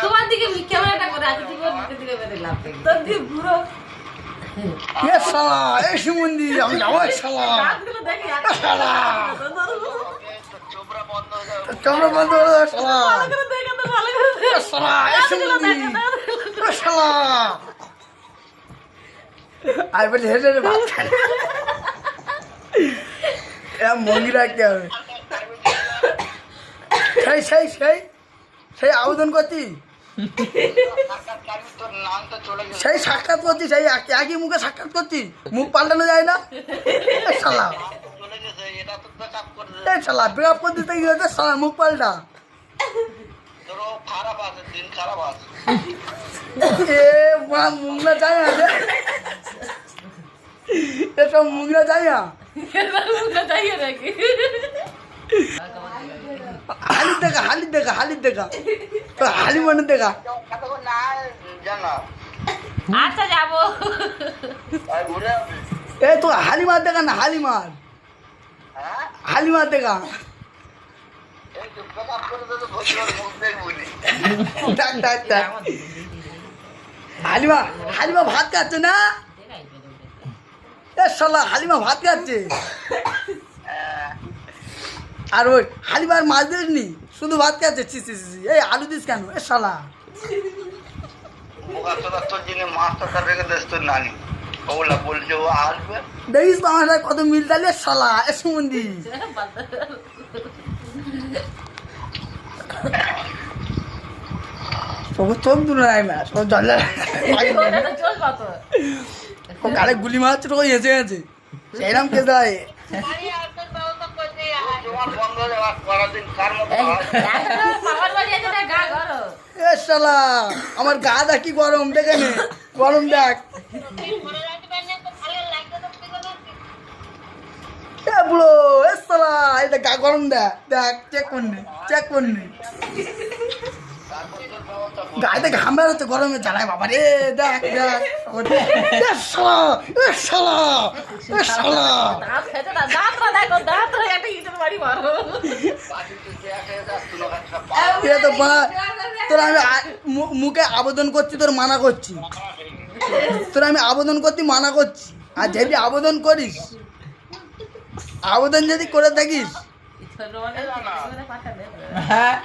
তোমার দিকে ক্যামেরাটা করে আছে, তুমি ওর দিকে বেঁধে লাভ দেখি তোর দিকে পুরো শালা এই সুমন্দি আমি যাবো শালা রাতগুলো দেখি শালা চোপড়া বন্ধ হয়ে যাবে, চোপড়া বন্ধ হয়ে যাবে শালা ভালো করে দেখে তো ভালো করে শালা এই সুমন্দি শালা আই বলি হেঁটে হেঁটে ভাত খাই মঙ্গি রাখতে হবে। সেই সেই সেই সেই আবেদন করছি, সেই সাক্ষাৎ করছি, সেই একই মুখে সাক্ষাৎ করছি, মুখ পাল্টানো যায় না শালা। এই শালা ব্রেকআপ করে দিতে গিয়ে হচ্ছে শালা মুখ পাল্টা। এ মা মুখরা যায় না, এসব মুখরা যায় না। হালির দেখা হালির দেখা হালির দেখা হালি মনে দেখা। আচ্ছা যাবো, এ তো হালিমার দেখা না, হালিমার হালিমার দেখা। হালিমা হালিমা ভাত খাচ্ছে না, এ শালা হালিমা ভাত খাচ্ছে। আর ওই হালিমার মাছ দিস নি, শুধু ভাত খাচ্ছে। ছি ছি ছি, এই আলু দিস কেন এ শালা? দেখিস তো আমার কত মিল তাহলে শালা এ সুমন্দি। চোখ দুটো নাই না, সব জল গালে গুলি মারছে, ওই এসে গেছে সেইরাম কে দেয়। এ শালা আমার গা দেখ কি গরম, দেখে নে গরম দেখ। এ বুড়ো এ শালা এটা গা গরম দেখ, দেখ চেক করনি চেক করনি গায়ে ঘাম বেরোচ্ছে গরমে জ্বালায় বাবা রে। দেখ দেখ শালা এ শালা এ শালা তোর আমি মুখে আবেদন করছি, তোর মানা করছি, তোর আমি আবেদন করছি মানা করছি। আর যদি আবেদন করিস, আবেদন যদি করে থাকিস, হ্যাঁ